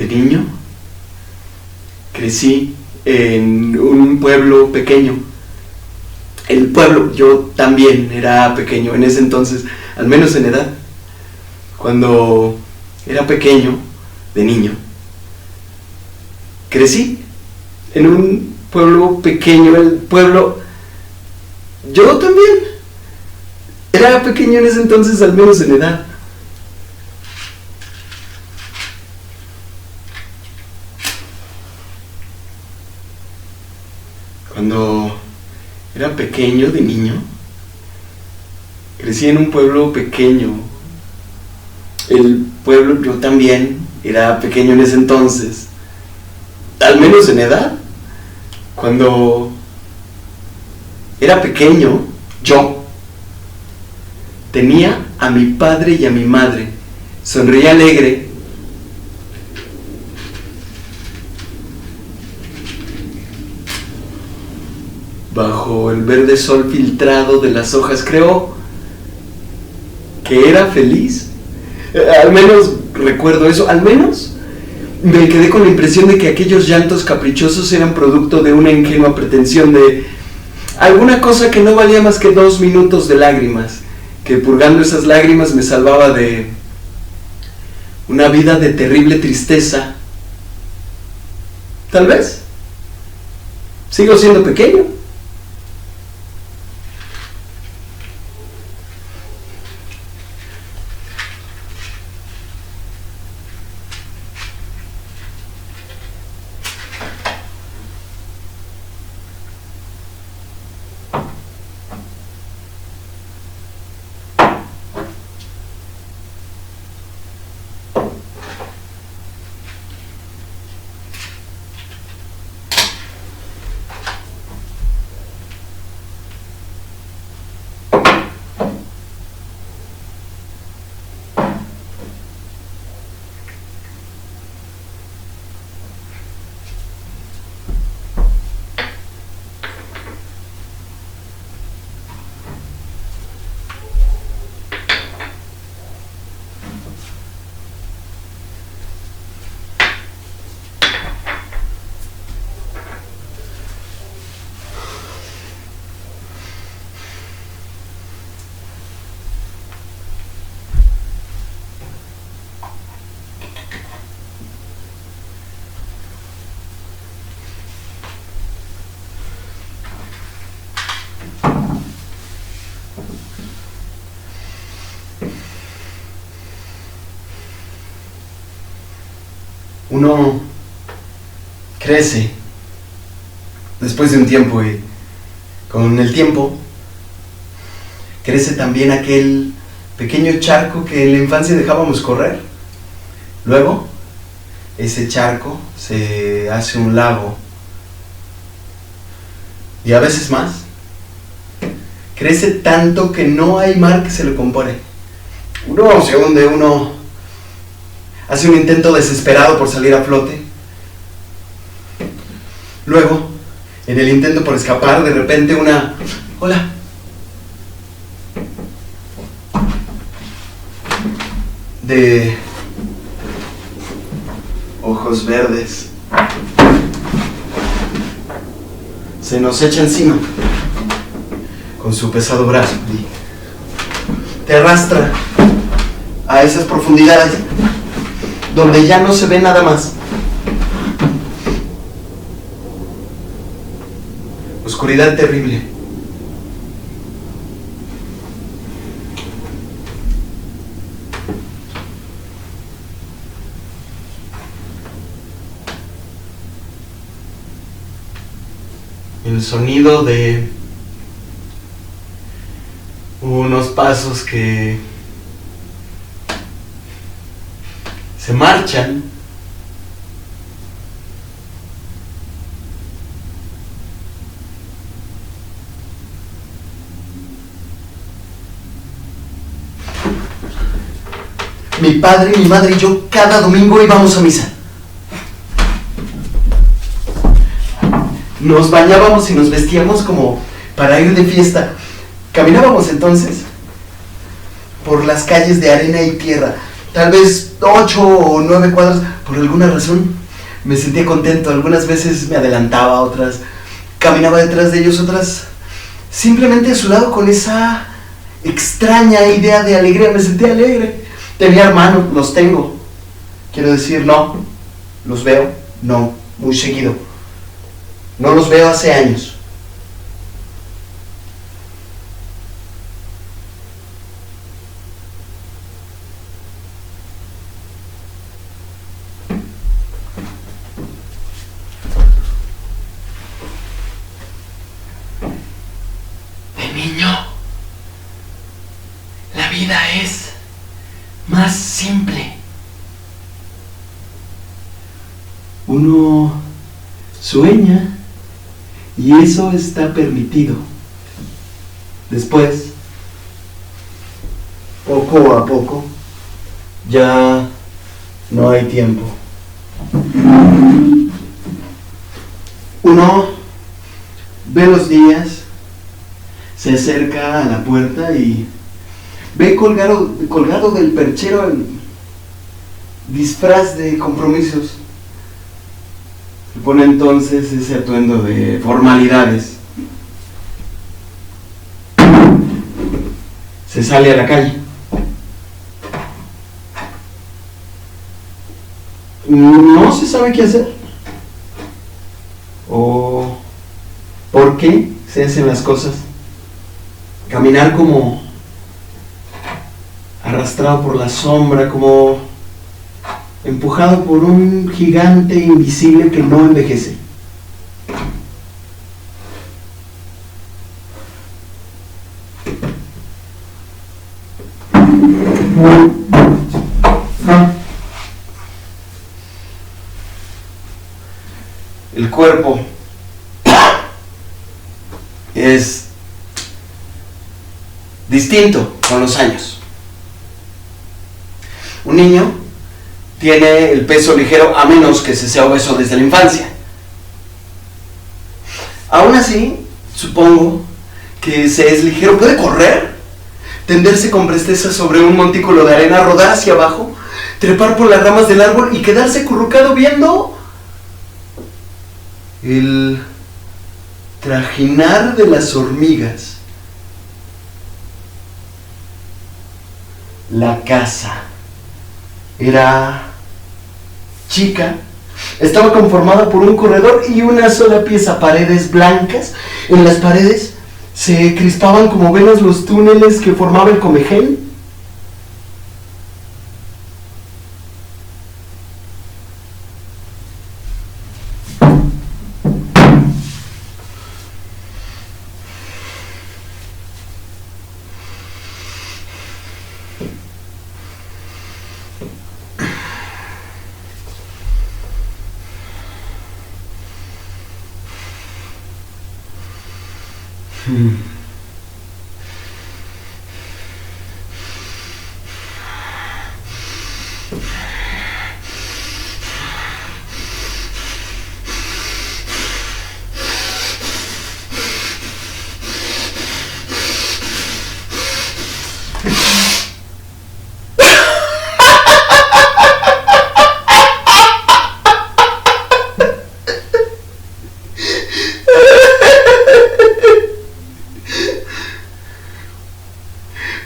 De niño, crecí en un pueblo pequeño. El pueblo, yo también era pequeño en ese entonces, al menos en edad. Cuando era pequeño, de niño, crecí en un pueblo pequeño. El pueblo, yo también era pequeño en ese entonces, al menos en edad. Cuando era pequeño, de niño, crecí en un pueblo pequeño. El pueblo, yo también era pequeño en ese entonces, al menos en edad. Cuando era pequeño, yo tenía a mi padre y a mi madre. Sonreía alegre. Bajo el verde sol filtrado de las hojas, creo que era feliz. Al menos recuerdo eso. Al menos me quedé con la impresión de que aquellos llantos caprichosos eran producto de una ingenua pretensión de alguna cosa que no valía más que 2 minutos de lágrimas, que purgando esas lágrimas me salvaba de una vida de terrible tristeza. Tal vez sigo siendo pequeño. Uno crece después de un tiempo y con el tiempo crece también aquel pequeño charco que en la infancia dejábamos correr. Luego, ese charco se hace un lago y a veces más. Crece tanto que no hay mar que se lo compare. Uno se hunde, uno hace un intento desesperado por salir a flote. Luego, en el intento por escapar, de repente una... ¡Hola! De ojos verdes se nos echa encima con su pesado brazo y te arrastra a esas profundidades donde ya no se ve nada más. Oscuridad terrible. El sonido de unos pasos que se marchan. Mi padre, mi madre y yo cada domingo íbamos a misa. Nos bañábamos y nos vestíamos como para ir de fiesta. Caminábamos entonces por las calles de arena y tierra, tal vez 8 o 9 cuadras. Por alguna razón me sentía contento. Algunas veces me adelantaba, otras caminaba detrás de ellos, otras simplemente a su lado con esa extraña idea de alegría. Me sentía alegre. Tenía hermanos, los tengo. Quiero decir, no, los veo, no, muy seguido. No los veo hace años. La vida es más simple. Uno sueña y eso está permitido. Después, poco a poco, ya no hay tiempo. Uno ve los días, se acerca a la puerta y ve colgado del perchero el disfraz de compromisos. Se pone entonces ese atuendo de formalidades. Se sale a la calle. No se sabe qué hacer. O por qué se hacen las cosas. Caminar como arrastrado por la sombra, como empujado por un gigante invisible que no envejece. El cuerpo es distinto con los años. Un niño tiene el peso ligero a menos que se sea obeso desde la infancia. Aún así, supongo que se es ligero, puede correr, tenderse con presteza sobre un montículo de arena, rodar hacia abajo, trepar por las ramas del árbol y quedarse acurrucado viendo el trajinar de las hormigas. La casa era chica, estaba conformada por un corredor y una sola pieza, paredes blancas. En las paredes se crispaban como venas los túneles que formaba el comején.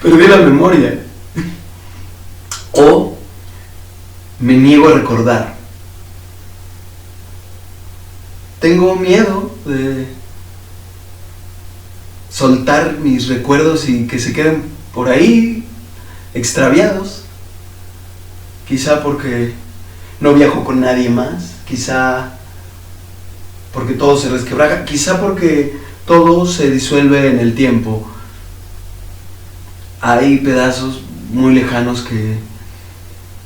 Perdí la memoria. O me niego a recordar. Tengo miedo de soltar mis recuerdos y que se queden por ahí extraviados. Quizá porque no viajo con nadie más. Quizá porque todo se resquebraja. Quizá porque todo se disuelve en el tiempo. Hay pedazos muy lejanos que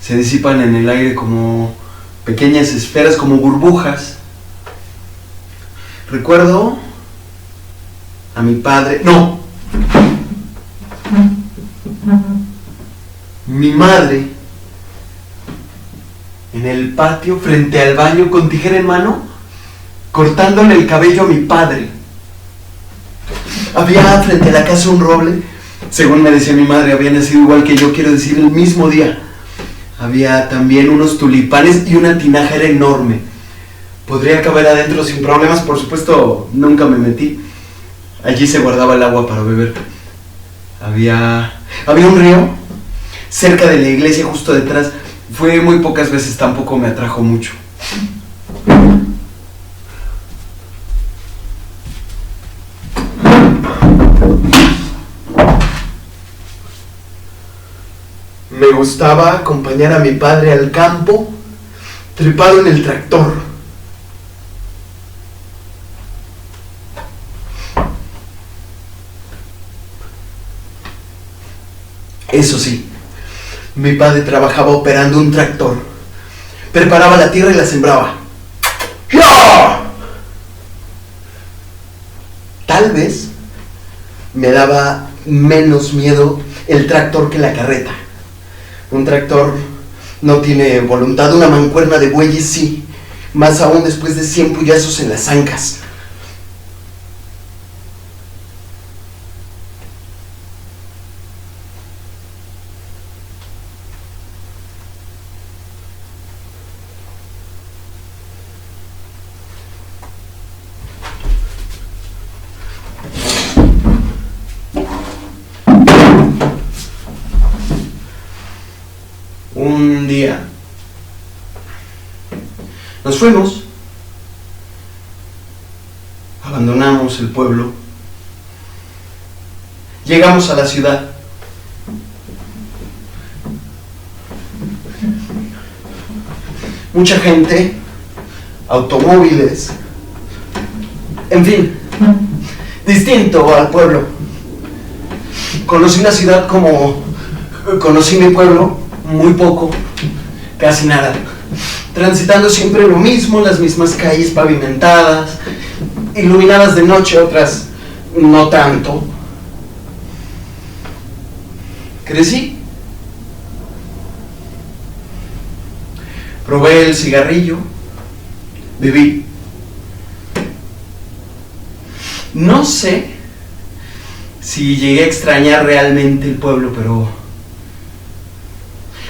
se disipan en el aire como pequeñas esferas, como burbujas. Recuerdo a mi padre, no, mi madre, en el patio frente al baño con tijera en mano, cortándole el cabello a mi padre. Había frente a la casa un roble. Según me decía mi madre, había nacido igual que yo, quiero decir, el mismo día. Había también unos tulipanes y una tinaja era enorme. Podría caber adentro sin problemas, por supuesto, nunca me metí. Allí se guardaba el agua para beber. Había un río cerca de la iglesia, justo detrás. Fue muy pocas veces, tampoco me atrajo mucho. Me gustaba acompañar a mi padre al campo, trepado en el tractor. Eso sí, mi padre trabajaba operando un tractor. Preparaba la tierra y la sembraba. ¡Ya! Tal vez me daba menos miedo el tractor que la carreta. Un tractor no tiene voluntad, una mancuerna de bueyes sí, más aún después de 100 puyazos en las ancas. Un día nos fuimos, abandonamos el pueblo, llegamos a la ciudad. Mucha gente, automóviles, en fin, distinto al pueblo. Conocí la ciudad como conocí mi pueblo, muy poco, casi nada. Transitando siempre lo mismo, las mismas calles pavimentadas, iluminadas de noche, otras no tanto. Crecí. Probé el cigarrillo, viví. No sé si llegué a extrañar realmente el pueblo, pero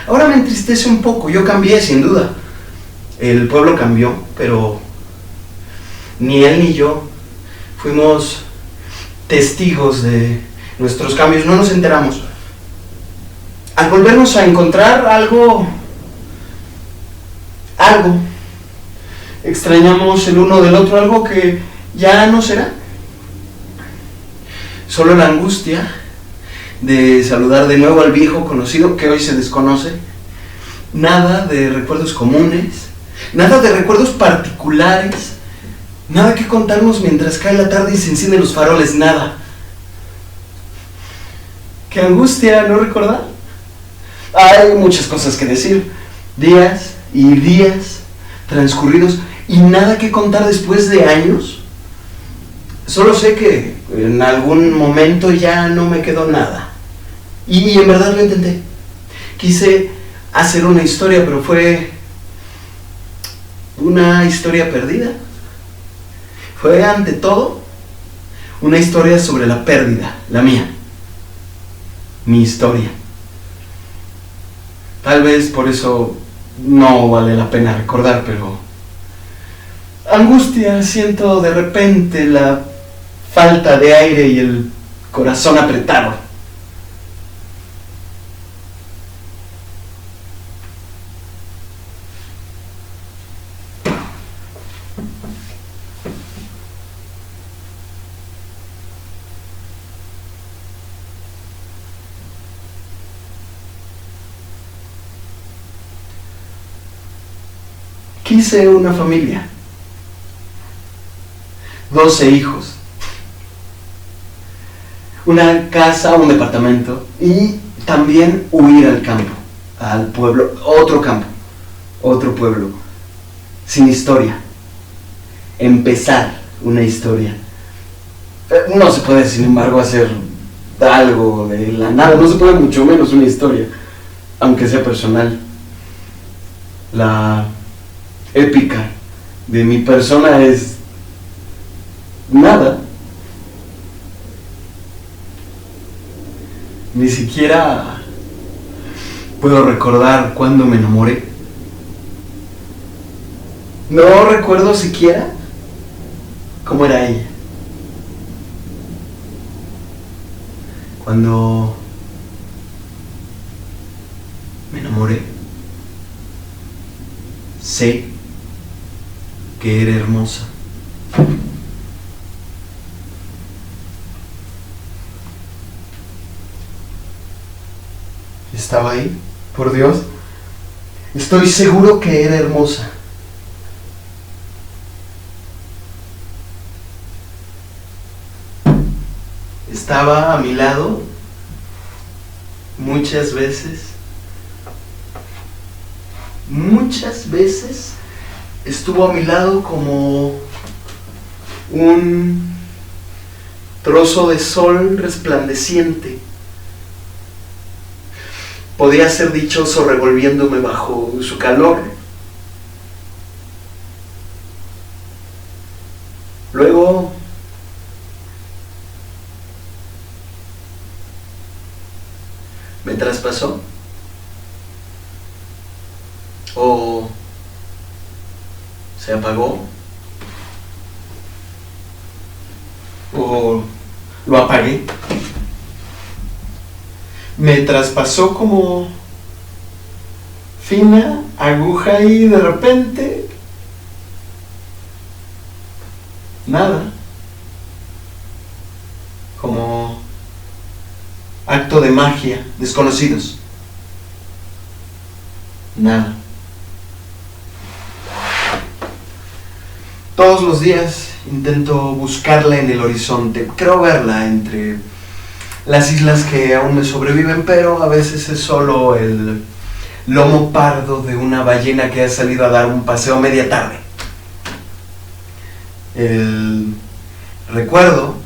ahora me entristece un poco. Yo cambié, sin duda. El pueblo cambió, pero ni él ni yo fuimos testigos de nuestros cambios, no nos enteramos. Al volvernos a encontrar algo, extrañamos el uno del otro, algo que ya no será. Solo la angustia de saludar de nuevo al viejo conocido que hoy se desconoce. Nada de recuerdos comunes, nada de recuerdos particulares, nada que contarnos mientras cae la tarde y se encienden los faroles, nada. ¡Qué angustia no recordar! Hay muchas cosas que decir, días y días transcurridos y nada que contar después de años. Solo sé que en algún momento ya no me quedó nada. Y en verdad lo intenté. Quise hacer una historia, pero fue una historia perdida. Fue ante todo una historia sobre la pérdida, la mía. Mi historia. Tal vez por eso no vale la pena recordar, pero angustia, siento de repente la falta de aire y el corazón apretado. Quise una familia, 12 hijos, una casa, un departamento y también huir al campo, al pueblo, otro campo, otro pueblo, sin historia, empezar una historia. No se puede, sin embargo, hacer algo de la nada, no se puede mucho menos una historia, aunque sea personal. La épica de mi persona es nada. Ni siquiera Puedo recordar cuándo me enamoré. No recuerdo siquiera cómo era ella. Cuando me enamoré, sé que era hermosa. Estaba ahí, por Dios. Estoy seguro que era hermosa. Estaba a mi lado muchas veces. Muchas veces estuvo a mi lado como un trozo de sol resplandeciente. Podía ser dichoso revolviéndome bajo su calor. Luego me traspasó. O se apagó. O lo apagué. Me traspasó como fina aguja y de repente nada. Como acto de magia, desconocidos. Nada. Todos los días intento buscarla en el horizonte. Creo verla entre las islas que aún me sobreviven, pero a veces es solo el lomo pardo de una ballena que ha salido a dar un paseo a media tarde. El recuerdo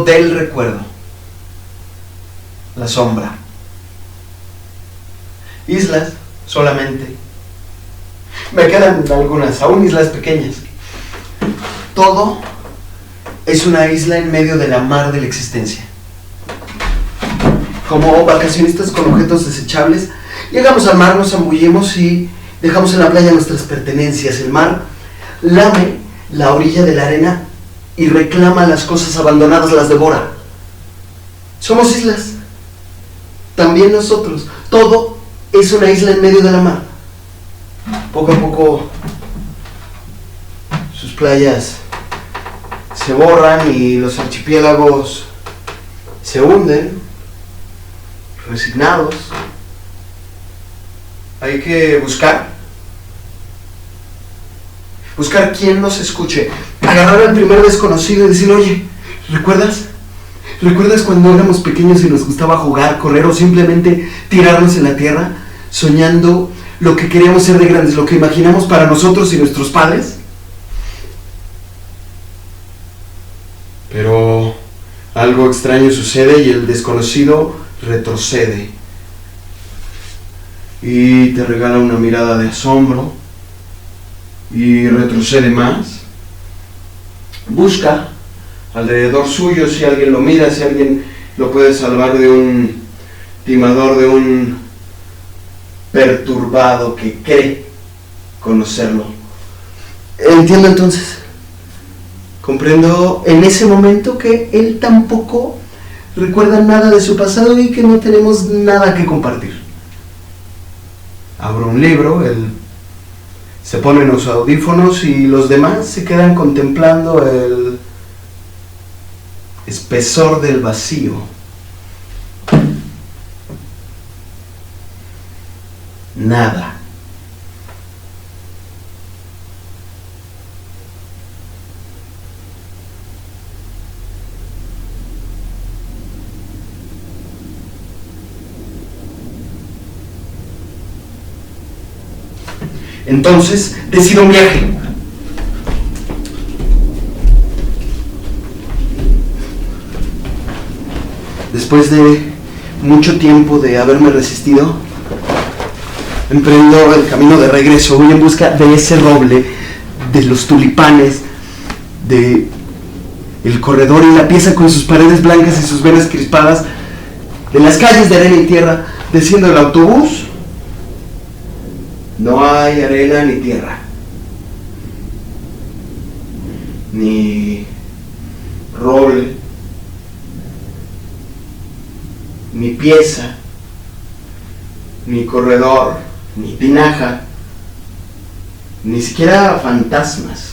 del recuerdo, la sombra. Islas solamente. Me quedan algunas, aún islas pequeñas. Todo es una isla en medio de la mar de la existencia. Como vacacionistas con objetos desechables, llegamos al mar, nos zambullimos y dejamos en la playa nuestras pertenencias. El mar lame la orilla de la arena y reclama las cosas abandonadas, las devora. Somos islas. También nosotros. Todo es una isla en medio de la mar. Poco a poco sus playas se borran y los archipiélagos se hunden, resignados. Hay que buscar quien nos escuche, agarrar al primer desconocido y decir: oye, ¿recuerdas cuando éramos pequeños y nos gustaba jugar, correr o simplemente tirarnos en la tierra, soñando lo que queríamos ser de grandes, lo que imaginamos para nosotros y nuestros padres? Pero algo extraño sucede y el desconocido retrocede y te regala una mirada de asombro y retrocede más. Busca alrededor suyo si alguien lo mira, si alguien lo puede salvar de un timador, de un perturbado que cree conocerlo. Entiendo entonces, comprendo en ese momento que él tampoco recuerda nada de su pasado y que no tenemos nada que compartir. Abro un libro, él se pone en los audífonos y los demás se quedan contemplando el espesor del vacío. Nada. Entonces decido un viaje. Después de mucho tiempo de haberme resistido, emprendo el camino de regreso. Voy en busca de ese roble, de los tulipanes, de el corredor y la pieza con sus paredes blancas y sus venas crispadas. En las calles de arena y tierra, desciendo el autobús, no hay arena ni tierra, ni roble, ni pieza, ni corredor, ni tinaja, ni siquiera fantasmas.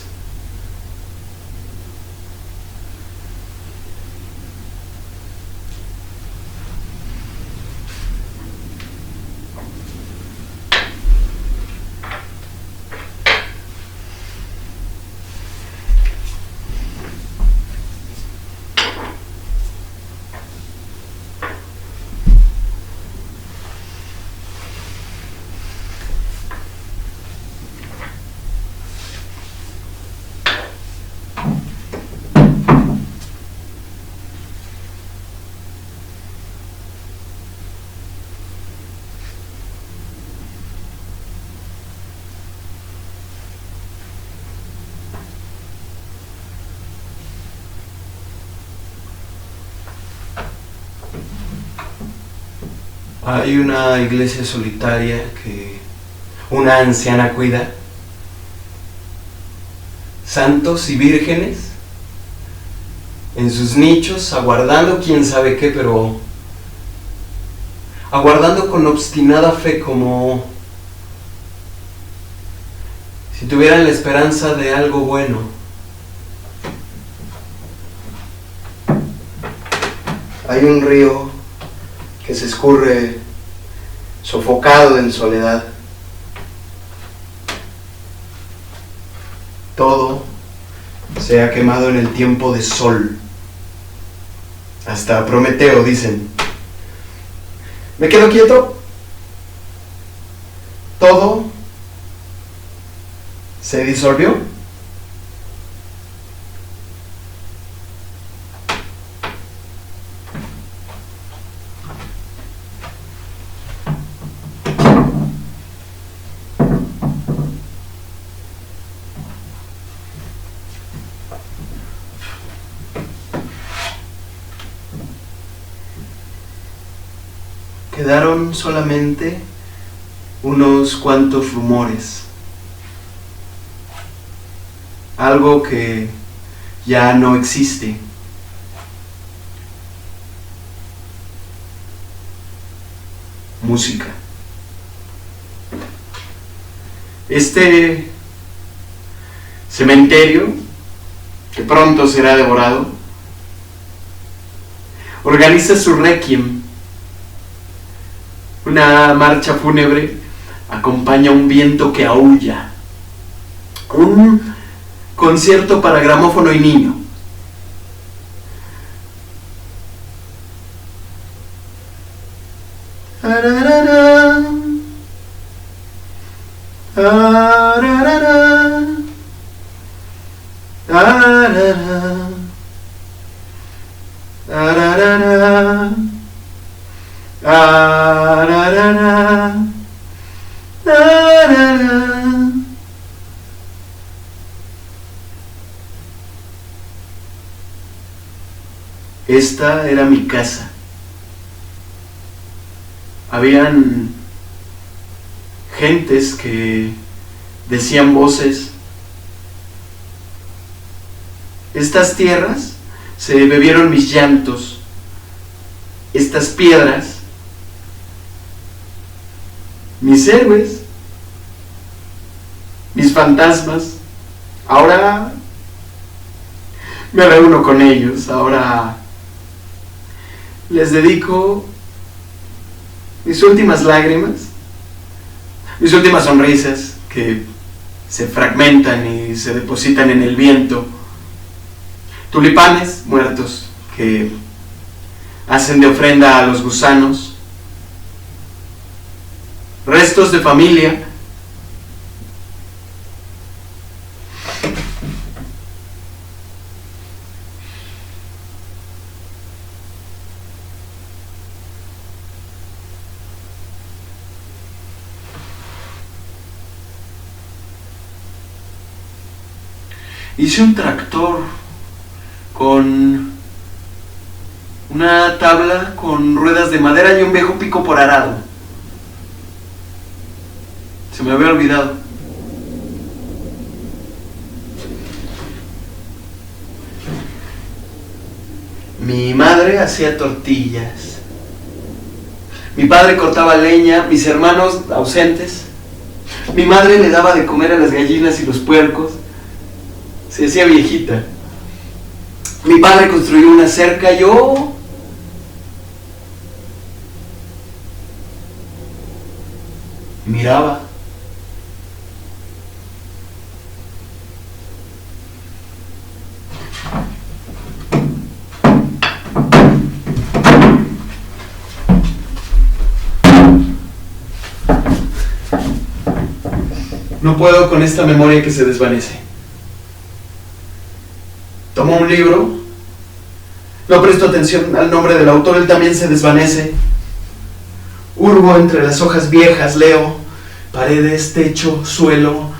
Hay una iglesia solitaria que una anciana cuida. Santos y vírgenes en sus nichos, aguardando quién sabe qué, pero aguardando con obstinada fe, como si tuvieran la esperanza de algo bueno. Hay un río que se escurre sofocado en soledad. Todo se ha quemado en el tiempo de sol. Hasta Prometeo, dicen. ¿Me quedo quieto? Todo se disolvió. Quedaron solamente unos cuantos rumores. Algo que ya no existe. Música. Este cementerio, que pronto será devorado, organiza su requiem. Una marcha fúnebre acompaña un viento que aúlla. Un concierto para gramófono y niño. Esta era mi casa. Habían gentes que decían voces. Estas tierras se bebieron mis llantos. Estas piedras, mis héroes, mis fantasmas. Ahora me reúno con ellos. Ahora les dedico mis últimas lágrimas, mis últimas sonrisas que se fragmentan y se depositan en el viento. Tulipanes muertos que hacen de ofrenda a los gusanos. Restos de familia. Hice un tractor con una tabla con ruedas de madera y un viejo pico por arado. Se me había olvidado. Mi madre hacía tortillas. Mi padre cortaba leña, mis hermanos ausentes. Mi madre le daba de comer a las gallinas y los puercos. Se hacía viejita. Mi padre construyó una cerca, yo miraba. No puedo con esta memoria que se desvanece. Tomo un libro, no presto atención al nombre del autor, él también se desvanece. Hurgo entre las hojas viejas, leo paredes, techo, suelo,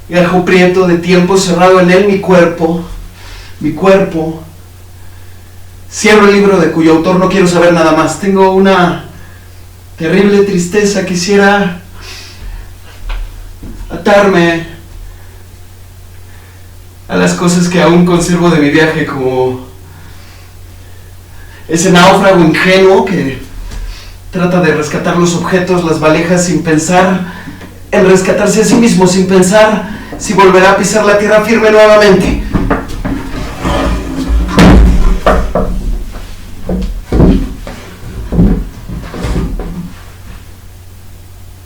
gajo prieto de tiempo cerrado en él, mi cuerpo. Cierro el libro de cuyo autor no quiero saber nada más. Tengo una terrible tristeza, quisiera atarme a las cosas que aún conservo de mi viaje, como ese náufrago ingenuo que trata de rescatar los objetos, las valijas, sin pensar en rescatarse a sí mismo, sin pensar si volverá a pisar la tierra firme nuevamente.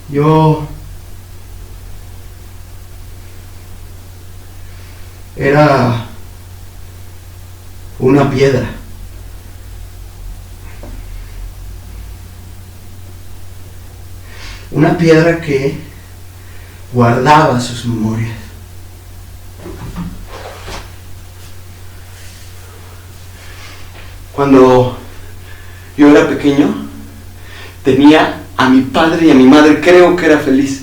Yo era una piedra. Una piedra que guardaba sus memorias. Cuando yo era pequeño, tenía a mi padre y a mi madre, creo que era feliz.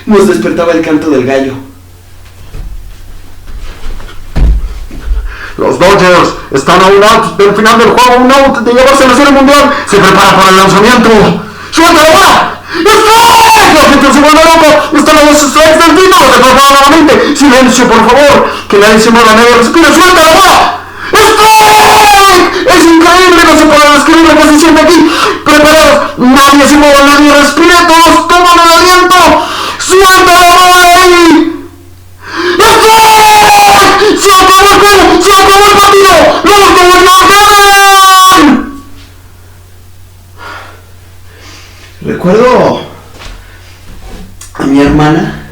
Nos despertaba el canto del gallo. Los Dodgers están a un out del final del juego, un out de llevarse la Serie Mundial. Se prepara para el lanzamiento. ¡Suéltalo, va! ¡Strike! La gente se vuelve loca. Están los strikes del título. Se prepara nuevamente. Silencio, por favor. Que nadie se mueva, nadie respira. ¡Suéltalo, va! ¡Strike! Es increíble, no se puede describir lo que se siente aquí. Preparados. Nadie se mueva, nadie respira. Todos toman el aliento. ¡Suéltalo, va! ¡Ahí! ¡Strike! ¡Se acabó el juego! ¡Se acabó el partido! ¡Los Dodgers ganan! Recuerdo a mi hermana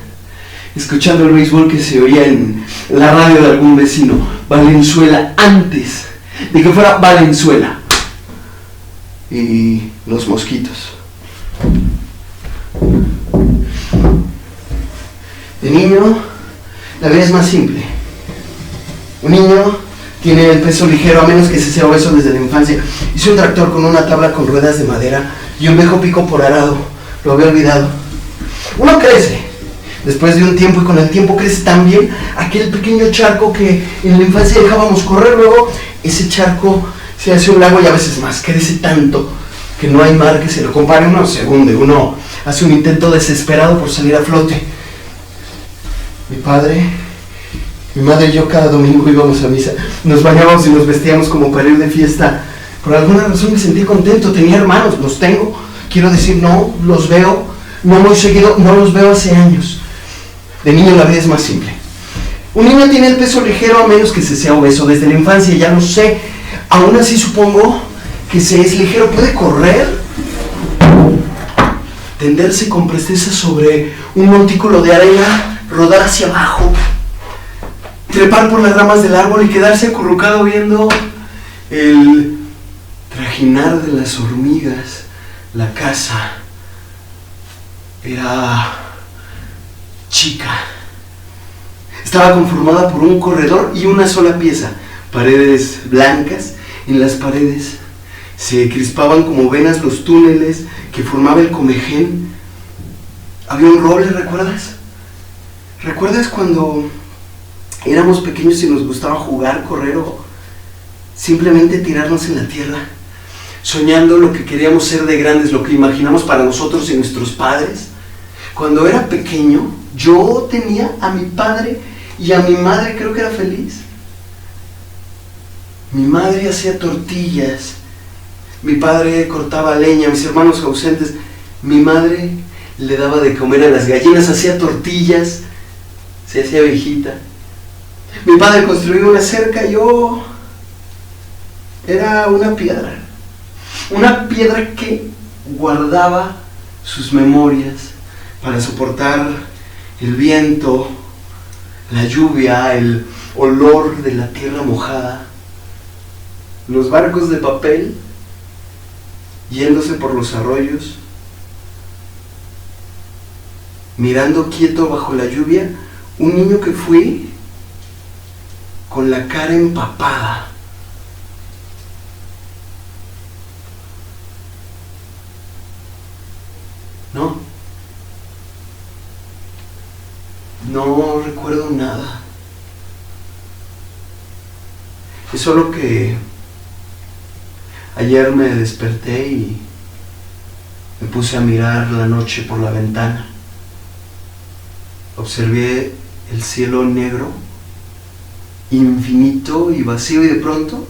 escuchando el béisbol que se oía en la radio de algún vecino, Valenzuela, antes de que fuera Valenzuela, y los mosquitos. De niño, la vida es más simple. Un niño tiene el peso ligero, a menos que se sea obeso desde la infancia. Hice un tractor con una tabla con ruedas de madera y un viejo pico por arado. Lo había olvidado. Uno crece. Después de un tiempo, y con el tiempo crece también aquel pequeño charco que en la infancia dejábamos correr. Luego ese charco se hace un lago y a veces más. Crece tanto que no hay mar que se lo compare. Uno se hunde, uno hace un intento desesperado por salir a flote. Mi padre, mi madre y yo cada domingo íbamos a misa. Nos bañábamos y nos vestíamos como para ir de fiesta. Por alguna razón me sentí contento. Tenía hermanos, los tengo. Quiero decir, no los veo, no muy seguido, no los veo hace años. De niño la vida es más simple. Un niño tiene el peso ligero a menos que se sea obeso. Desde la infancia ya lo sé. Aún así supongo que se es ligero. Puede correr, tenderse con presteza sobre un montículo de arena, rodar hacia abajo, trepar por las ramas del árbol y quedarse acurrucado viendo el trajinar de las hormigas. La casa era chica. Estaba conformada por un corredor y una sola pieza. Paredes blancas. En las paredes se crispaban como venas los túneles que formaba el comején. Había un roble, ¿recuerdas? ¿Recuerdas cuando éramos pequeños y nos gustaba jugar, correr simplemente tirarnos en la tierra, soñando lo que queríamos ser de grandes, lo que imaginamos para nosotros y nuestros padres. Cuando era pequeño, yo tenía a mi padre y a mi madre, creo que era feliz. Mi madre hacía tortillas, mi padre cortaba leña, mis hermanos ausentes, mi madre le daba de comer a las gallinas, hacía tortillas, se hacía viejita. Mi padre construía una cerca, yo era una piedra que guardaba sus memorias para soportar el viento, la lluvia, el olor de la tierra mojada, los barcos de papel yéndose por los arroyos, mirando quieto bajo la lluvia, un niño que fui con la cara empapada. No recuerdo nada. Es solo que ayer me desperté y me puse a mirar la noche por la ventana. Observé el cielo negro, infinito y vacío, y de pronto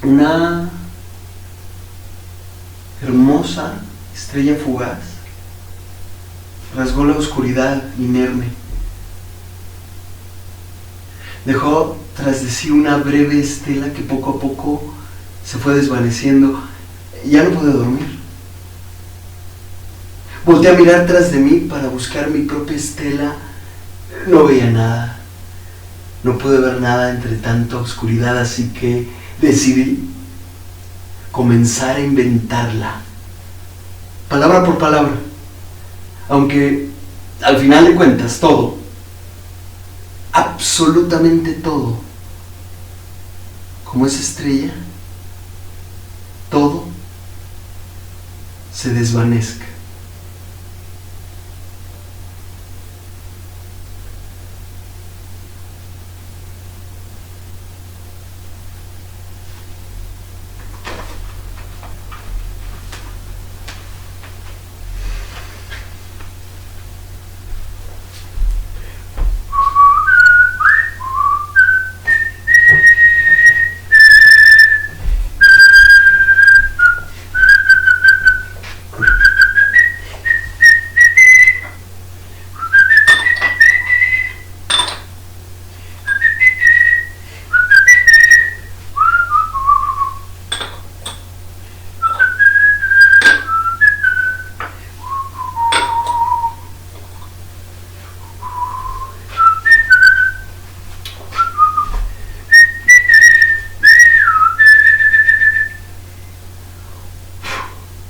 una hermosa estrella fugaz rasgó la oscuridad inerme. Dejó tras de sí una breve estela que poco a poco se fue desvaneciendo. Ya no pude dormir. Volté a mirar tras de mí para buscar mi propia estela. No veía nada. No pude ver nada entre tanta oscuridad, así que decidí comenzar a inventarla, palabra por palabra. Aunque al final de cuentas todo, absolutamente todo, como esa estrella, todo se desvanezca.